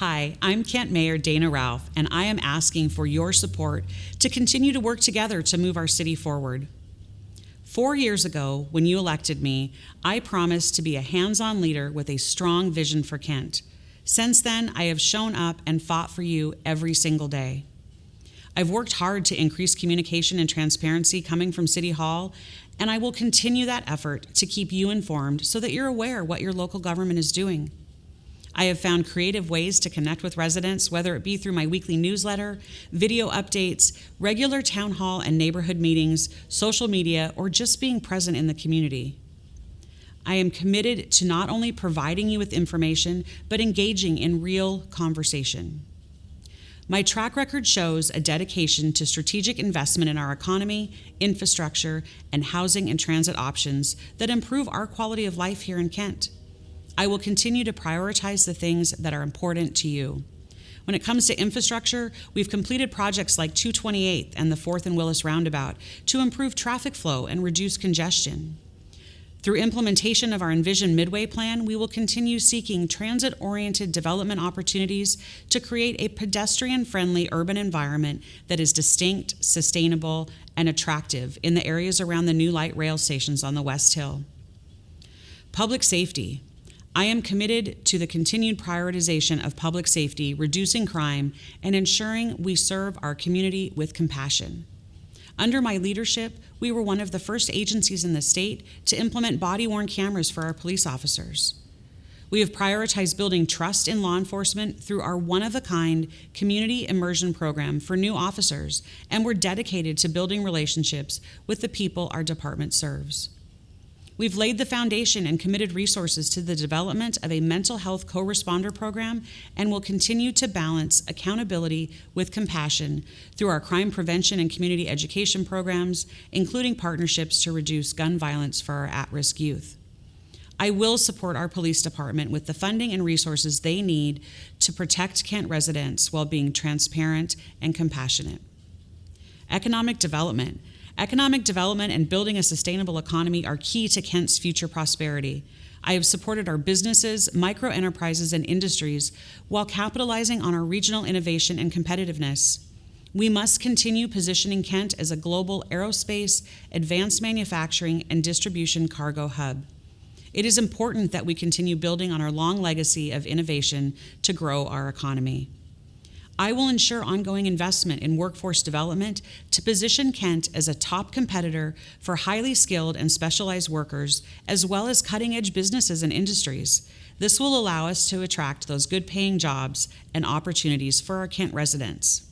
Hi, I'm Kent Mayor Dana Ralph, and I am asking for your support to continue to work together to move our city forward. 4 years ago, when you elected me, I promised to be a hands-on leader with a strong vision for Kent. Since then, I have shown up and fought for you every single day. I've worked hard to increase communication and transparency coming from City Hall, and I will continue that effort to keep you informed so that you're aware what your local government is doing. I have found creative ways to connect with residents, whether it be through my weekly newsletter, video updates, regular town hall and neighborhood meetings, social media, or just being present in the community. I am committed to not only providing you with information, but engaging in real conversation. My track record shows a dedication to strategic investment in our economy, infrastructure, and housing and transit options that improve our quality of life here in Kent. I will continue to prioritize the things that are important to you. When it comes to infrastructure, we've completed projects like 228th and the 4th and Willis Roundabout to improve traffic flow and reduce congestion. Through implementation of our Envision Midway Plan, we will continue seeking transit-oriented development opportunities to create a pedestrian-friendly urban environment that is distinct, sustainable, and attractive in the areas around the new light rail stations on the West Hill. Public safety. I am committed to the continued prioritization of public safety, reducing crime, and ensuring we serve our community with compassion. Under my leadership, we were one of the first agencies in the state to implement body-worn cameras for our police officers. We have prioritized building trust in law enforcement through our one-of-a-kind community immersion program for new officers, and we're dedicated to building relationships with the people our department serves. We've laid the foundation and committed resources to the development of a mental health co-responder program and will continue to balance accountability with compassion through our crime prevention and community education programs, including partnerships to reduce gun violence for our at-risk youth. I will support our police department with the funding and resources they need to protect Kent residents while being transparent and compassionate. Economic development. Economic development and building a sustainable economy are key to Kent's future prosperity. I have supported our businesses, micro-enterprises, and industries while capitalizing on our regional innovation and competitiveness. We must continue positioning Kent as a global aerospace, advanced manufacturing, and distribution cargo hub. It is important that we continue building on our long legacy of innovation to grow our economy. I will ensure ongoing investment in workforce development to position Kent as a top competitor for highly skilled and specialized workers, as well as cutting-edge businesses and industries. This will allow us to attract those good-paying jobs and opportunities for our Kent residents.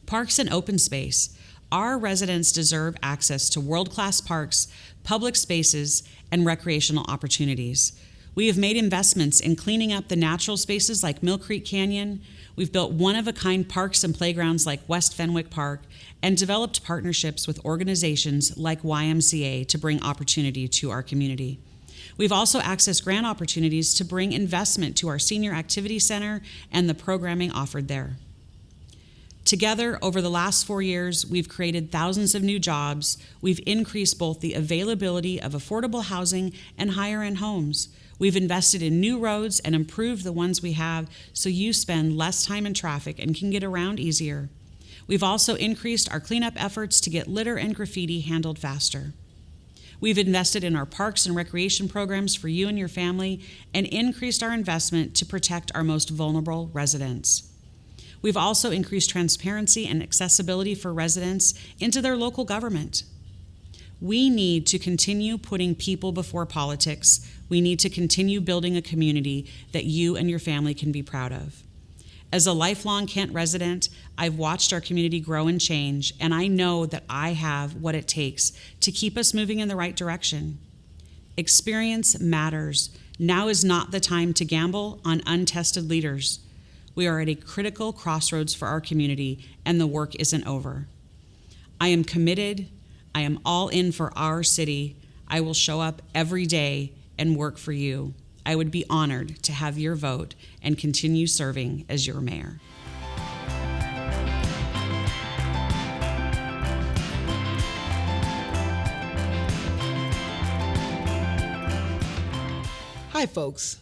Parks and open space. Our residents deserve access to world-class parks, public spaces, and recreational opportunities. We have made investments in cleaning up the natural spaces like Mill Creek Canyon. We've built one-of-a-kind parks and playgrounds like West Fenwick Park and developed partnerships with organizations like YMCA to bring opportunity to our community. We've also accessed grant opportunities to bring investment to our Senior Activity Center and the programming offered there. Together, over the last 4 years, we've created thousands of new jobs. We've increased both the availability of affordable housing and higher-end homes. We've invested in new roads and improved the ones we have so you spend less time in traffic and can get around easier. We've also increased our cleanup efforts to get litter and graffiti handled faster. We've invested in our parks and recreation programs for you and your family and increased our investment to protect our most vulnerable residents. We've also increased transparency and accessibility for residents into their local government. We need to continue putting people before politics. We need to continue building a community that you and your family can be proud of. As a lifelong Kent resident, I've watched our community grow and change, and I know that I have what it takes to keep us moving in the right direction. Experience matters. Now is not the time to gamble on untested leaders. We are at a critical crossroads for our community, and the work isn't over. I am committed. I am all in for our city. I will show up every day and work for you. I would be honored to have your vote and continue serving as your mayor. Hi, folks.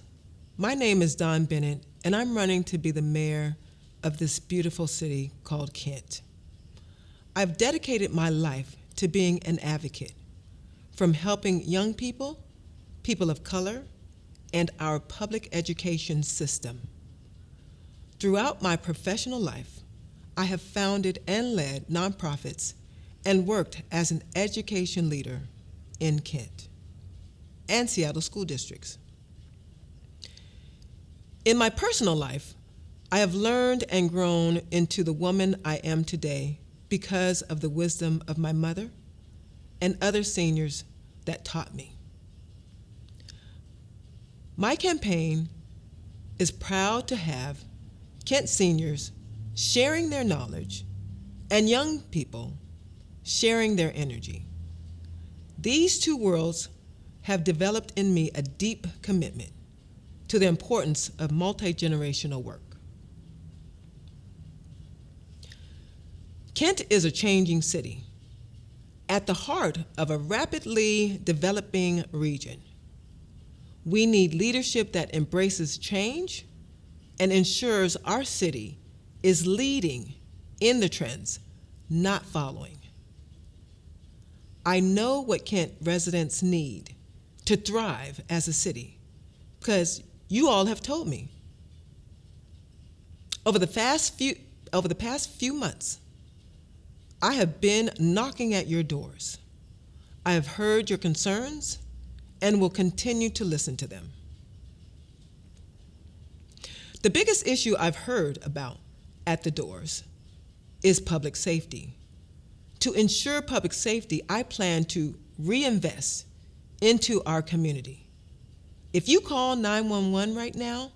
My name is Don Bennett, and I'm running to be the mayor of this beautiful city called Kent. I've dedicated my life to being an advocate, from helping young people, people of color, and our public education system. Throughout my professional life, I have founded and led nonprofits and worked as an education leader in Kent and Seattle school districts. In my personal life, I have learned and grown into the woman I am today because of the wisdom of my mother and other seniors that taught me. My campaign is proud to have Kent seniors sharing their knowledge and young people sharing their energy. These two worlds have developed in me a deep commitment to the importance of multi-generational work. Kent is a changing city at the heart of a rapidly developing region. We need leadership that embraces change and ensures our city is leading in the trends, not following. I know what Kent residents need to thrive as a city, because you all have told me. Over the past few months, I have been knocking at your doors. I have heard your concerns and will continue to listen to them. The biggest issue I've heard about at the doors is public safety. To ensure public safety, I plan to reinvest into our community. If you call 911 right now,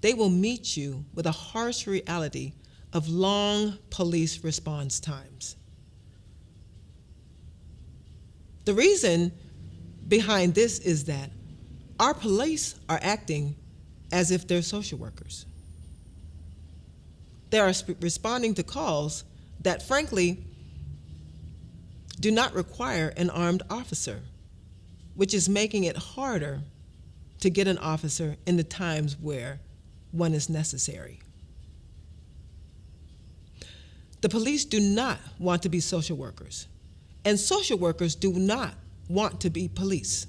they will meet you with a harsh reality of long police response times. The reason behind this is that our police are acting as if they're social workers. They are responding to calls that, frankly, do not require an armed officer, which is making it harder to get an officer in the times where one is necessary. The police do not want to be social workers, and social workers do not want to be police.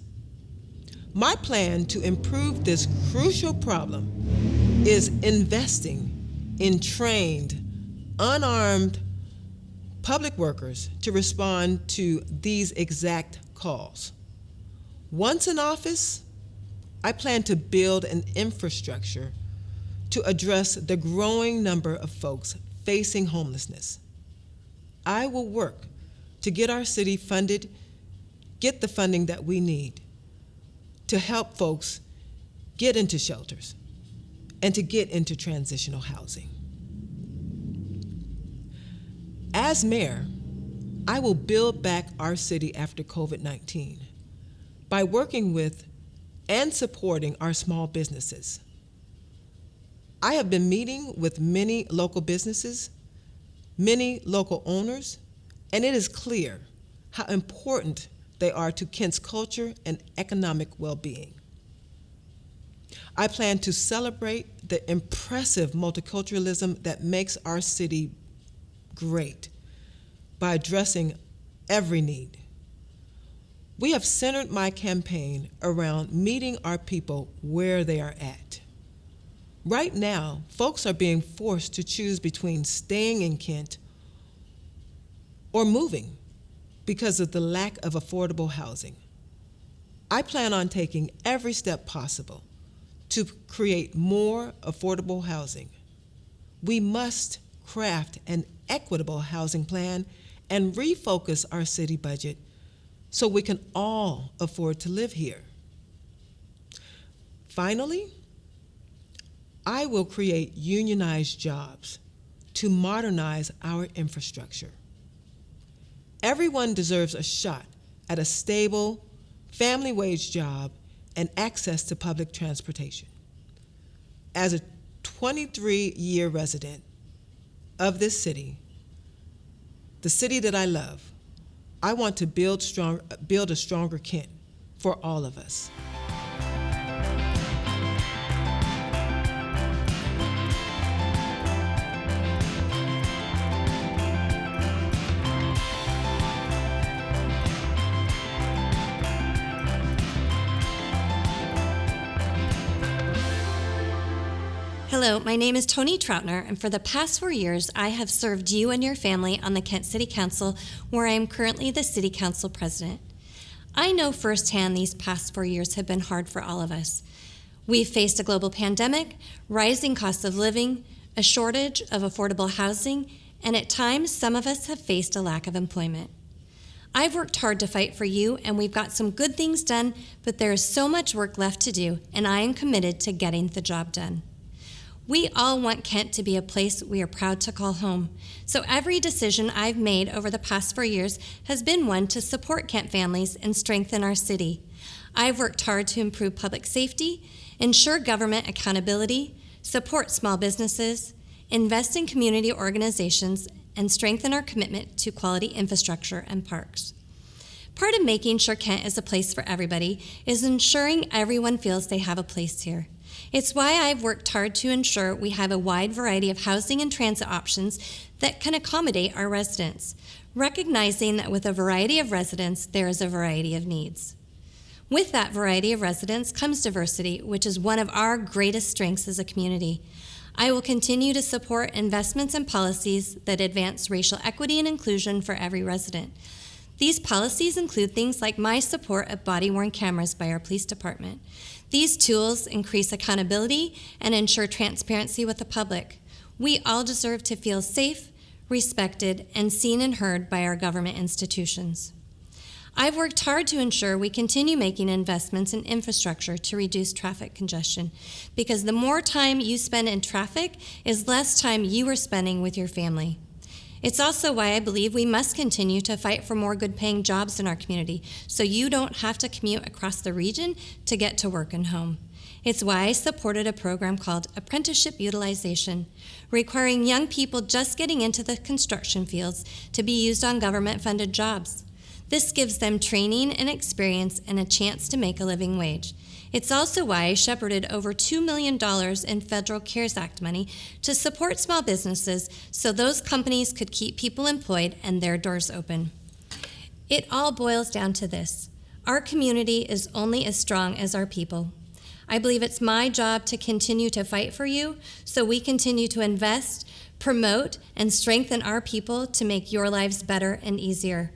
My plan to improve this crucial problem is investing in trained, unarmed public workers to respond to these exact calls. Once in office, I plan to build an infrastructure to address the growing number of folks facing homelessness. I will work to get our city funded, get the funding that we need to help folks get into shelters and to get into transitional housing. As mayor, I will build back our city after COVID-19 by working with and supporting our small businesses. I have been meeting with many local businesses, many local owners, and it is clear how important they are to Kent's culture and economic well-being. I plan to celebrate the impressive multiculturalism that makes our city great by addressing every need. We have centered my campaign around meeting our people where they are at. Right now, folks are being forced to choose between staying in Kent or moving because of the lack of affordable housing. I plan on taking every step possible to create more affordable housing. We must craft an equitable housing plan and refocus our city budget so we can all afford to live here. Finally, I will create unionized jobs to modernize our infrastructure. Everyone deserves a shot at a stable, family wage job and access to public transportation. As a 23-year resident of this city, the city that I love, I want to build a stronger Kent for all of us. Hello, my name is Tony Troutner, and for the past 4 years, I have served you and your family on the Kent City Council, where I am currently the City Council President. I know firsthand these past 4 years have been hard for all of us. We've faced a global pandemic, rising costs of living, a shortage of affordable housing, and at times, some of us have faced a lack of employment. I've worked hard to fight for you, and we've got some good things done, but there is so much work left to do, and I am committed to getting the job done. We all want Kent to be a place we are proud to call home. So every decision I've made over the past 4 years has been one to support Kent families and strengthen our city. I've worked hard to improve public safety, ensure government accountability, support small businesses, invest in community organizations, and strengthen our commitment to quality infrastructure and parks. Part of making sure Kent is a place for everybody is ensuring everyone feels they have a place here. It's why I've worked hard to ensure we have a wide variety of housing and transit options that can accommodate our residents, recognizing that with a variety of residents, there is a variety of needs. With that variety of residents comes diversity, which is one of our greatest strengths as a community. I will continue to support investments and policies that advance racial equity and inclusion for every resident. These policies include things like my support of body-worn cameras by our police department. These tools increase accountability and ensure transparency with the public. We all deserve to feel safe, respected, and seen and heard by our government institutions. I've worked hard to ensure we continue making investments in infrastructure to reduce traffic congestion, because the more time you spend in traffic is less time you are spending with your family. It's also why I believe we must continue to fight for more good-paying jobs in our community so you don't have to commute across the region to get to work and home. It's why I supported a program called Apprenticeship Utilization, requiring young people just getting into the construction fields to be used on government-funded jobs. This gives them training and experience and a chance to make a living wage. It's also why I shepherded over $2 million in federal CARES Act money to support small businesses so those companies could keep people employed and their doors open. It all boils down to this: our community is only as strong as our people. I believe it's my job to continue to fight for you so we continue to invest, promote, and strengthen our people to make your lives better and easier.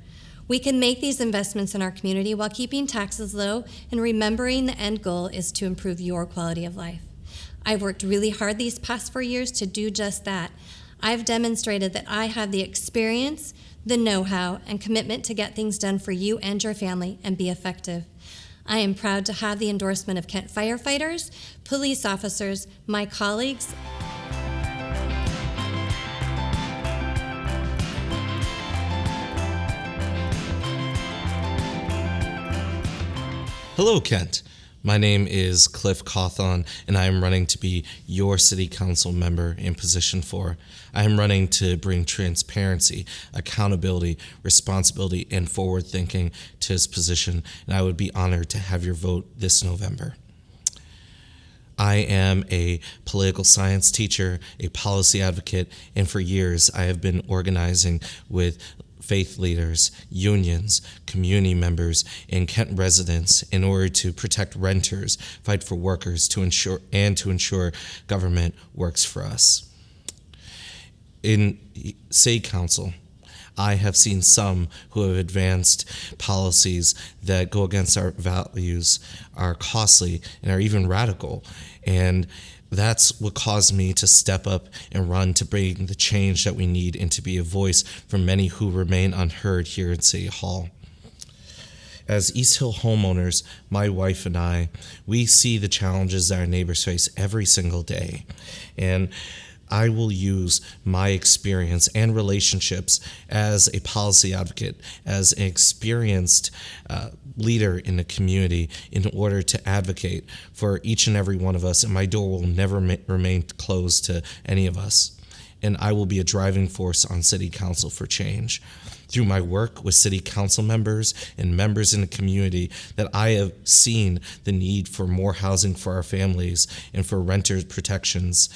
We can make these investments in our community while keeping taxes low and remembering the end goal is to improve your quality of life. I've worked really hard these past 4 years to do just that. I've demonstrated that I have the experience, the know-how, and commitment to get things done for you and your family and be effective. I am proud to have the endorsement of Kent firefighters, police officers, my colleagues, Hello, Kent. My name is Cliffauthon, and I am running to be your City Council member in position 4. I am running to bring transparency, accountability, responsibility, and forward thinking to this position, and I would be honored to have your vote this November. I am a political science teacher, a policy advocate, and for years I have been organizing with faith leaders, unions, community members, and Kent residents in order to protect renters, fight for workers, to ensure government works for us. In City Council, I have seen some who have advanced policies that go against our values, are costly, and are even radical. And that's what caused me to step up and run to bring the change that we need and to be a voice for many who remain unheard here in City Hall. As East Hill homeowners, my wife and I, we see the challenges that our neighbors face every single day. And I will use my experience and relationships as a policy advocate, as an experienced leader in the community in order to advocate for each and every one of us, and my door will never remain closed to any of us. And I will be a driving force on City Council for change. Through my work with City Council members and members in the community, that I have seen the need for more housing for our families and for renters protections.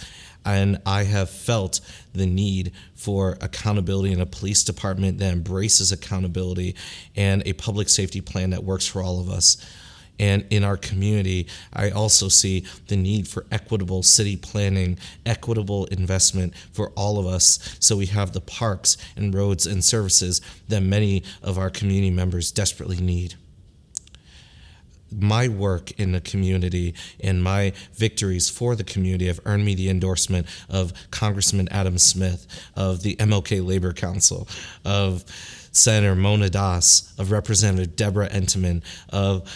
And I have felt the need for accountability in a police department that embraces accountability and a public safety plan that works for all of us. And in our community, I also see the need for equitable city planning, equitable investment for all of us, so we have the parks and roads and services that many of our community members desperately need. My work in the community and my victories for the community have earned me the endorsement of Congressman Adam Smith, of the MLK Labor Council, of Senator Mona Das, of Representative Deborah Entenman, of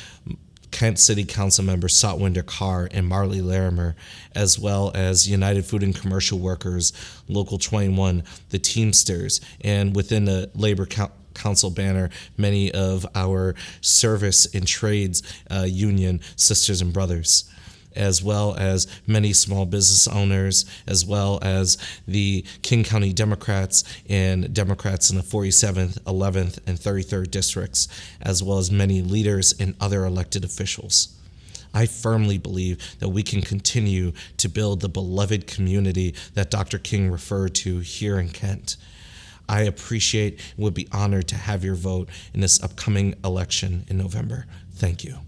Kent City Council members Sotwinder Carr and Marley Larimer, as well as United Food and Commercial Workers, Local 21, the Teamsters, and within the Labor Council banner, many of our service and trades union sisters and brothers, as well as many small business owners, as well as the King County Democrats and Democrats in the 47th, 11th, and 33rd districts, as well as many leaders and other elected officials. I firmly believe that we can continue to build the beloved community that Dr. King referred to here in Kent. I appreciate and would be honored to have your vote in this upcoming election in November. Thank you.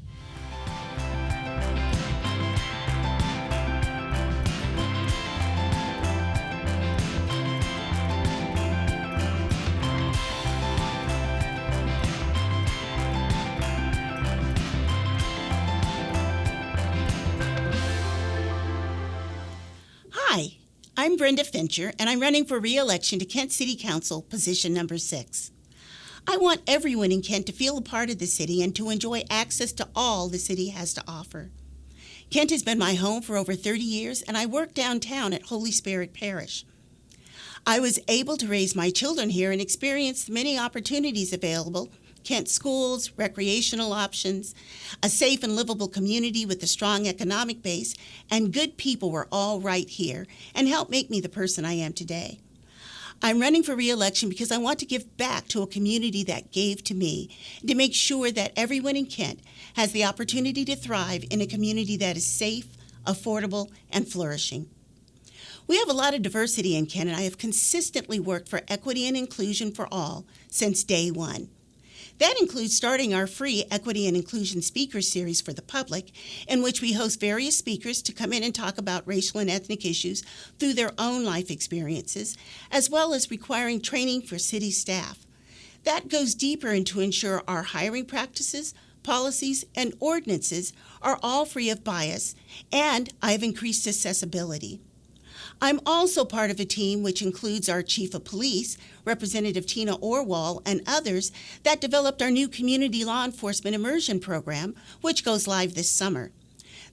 Hi, I'm Brenda Fincher, and I'm running for re-election to Kent City Council, position number 6. I want everyone in Kent to feel a part of the city and to enjoy access to all the city has to offer. Kent has been my home for over 30 years, and I work downtown at Holy Spirit Parish. I was able to raise my children here and experience the many opportunities available: Kent schools, recreational options, a safe and livable community with a strong economic base, and good people were all right here and helped make me the person I am today. I'm running for re-election because I want to give back to a community that gave to me, and to make sure that everyone in Kent has the opportunity to thrive in a community that is safe, affordable, and flourishing. We have a lot of diversity in Kent, and I have consistently worked for equity and inclusion for all since day one. That includes starting our free Equity and Inclusion Speaker Series for the public, in which we host various speakers to come in and talk about racial and ethnic issues through their own life experiences, as well as requiring training for city staff. That goes deeper into ensure our hiring practices, policies, and ordinances are all free of bias, and I've increased accessibility. I'm also part of a team which includes our Chief of Police, Representative Tina Orwall, and others that developed our new Community Law Enforcement Immersion Program, which goes live this summer.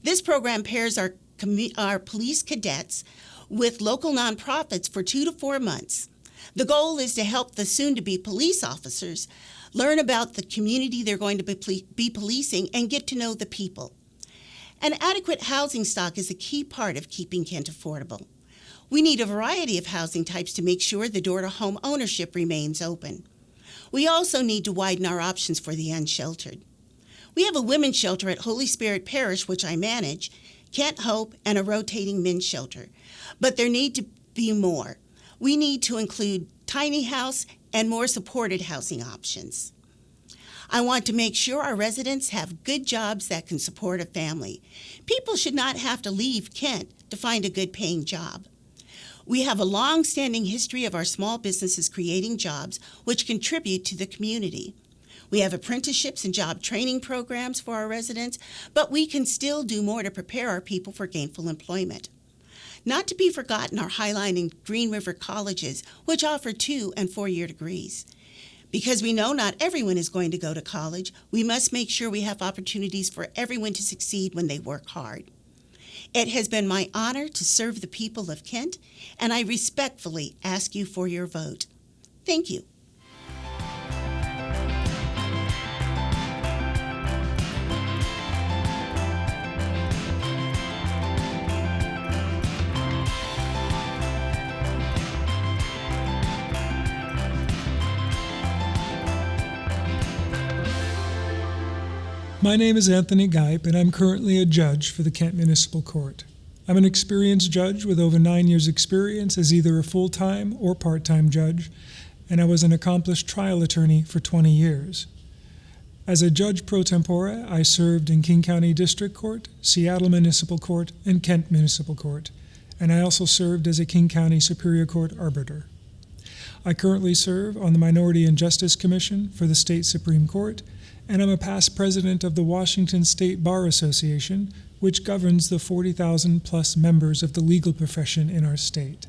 This program pairs our police cadets with local nonprofits for 2 to 4 months. The goal is to help the soon-to-be police officers learn about the community they're going to be policing and get to know the people. An adequate housing stock is a key part of keeping Kent affordable. We need a variety of housing types to make sure the door-to-home ownership remains open. We also need to widen our options for the unsheltered. We have a women's shelter at Holy Spirit Parish, which I manage, Kent Hope, and a rotating men's shelter. But there need to be more. We need to include tiny house and more supported housing options. I want to make sure our residents have good jobs that can support a family. People should not have to leave Kent to find a good paying job. We have a long-standing history of our small businesses creating jobs which contribute to the community. We have apprenticeships and job training programs for our residents, but we can still do more to prepare our people for gainful employment. Not to be forgotten are Highline and Green River colleges, which offer 2- and 4-year degrees. Because we know not everyone is going to go to college, we must make sure we have opportunities for everyone to succeed when they work hard. It has been my honor to serve the people of Kent, and I respectfully ask you for your vote. Thank you. My name is Anthony Geip, and I'm currently a judge for the Kent Municipal Court. I'm an experienced judge with over 9 years' experience as either a full-time or part-time judge, and I was an accomplished trial attorney for 20 years. As a judge pro tempore, I served in King County District Court, Seattle Municipal Court, and Kent Municipal Court, and I also served as a King County Superior Court arbiter. I currently serve on the Minority and Justice Commission for the State Supreme Court, and I'm a past president of the Washington State Bar Association, which governs the 40,000 plus members of the legal profession in our state.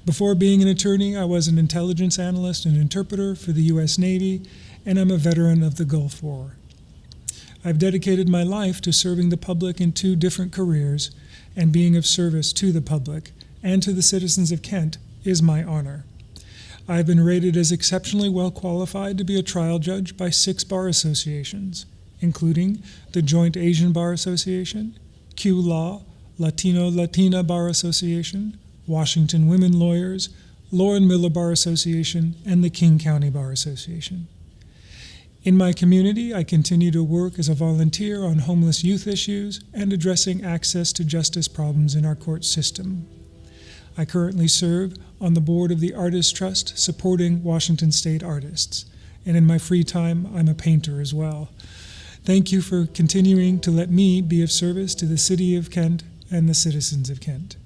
Before being an attorney, I was an intelligence analyst and interpreter for the U.S. Navy, and I'm a veteran of the Gulf War. I've dedicated my life to serving the public in 2 different careers, and being of service to the public and to the citizens of Kent is my honor. I've been rated as exceptionally well qualified to be a trial judge by 6 bar associations, including the Joint Asian Bar Association, Q Law, Latino-Latina Bar Association, Washington Women Lawyers, Lauren Miller Bar Association, and the King County Bar Association. In my community, I continue to work as a volunteer on homeless youth issues and addressing access to justice problems in our court system. I currently serve on the board of the Artists Trust supporting Washington State artists, and in my free time, I'm a painter as well. Thank you for continuing to let me be of service to the City of Kent and the citizens of Kent.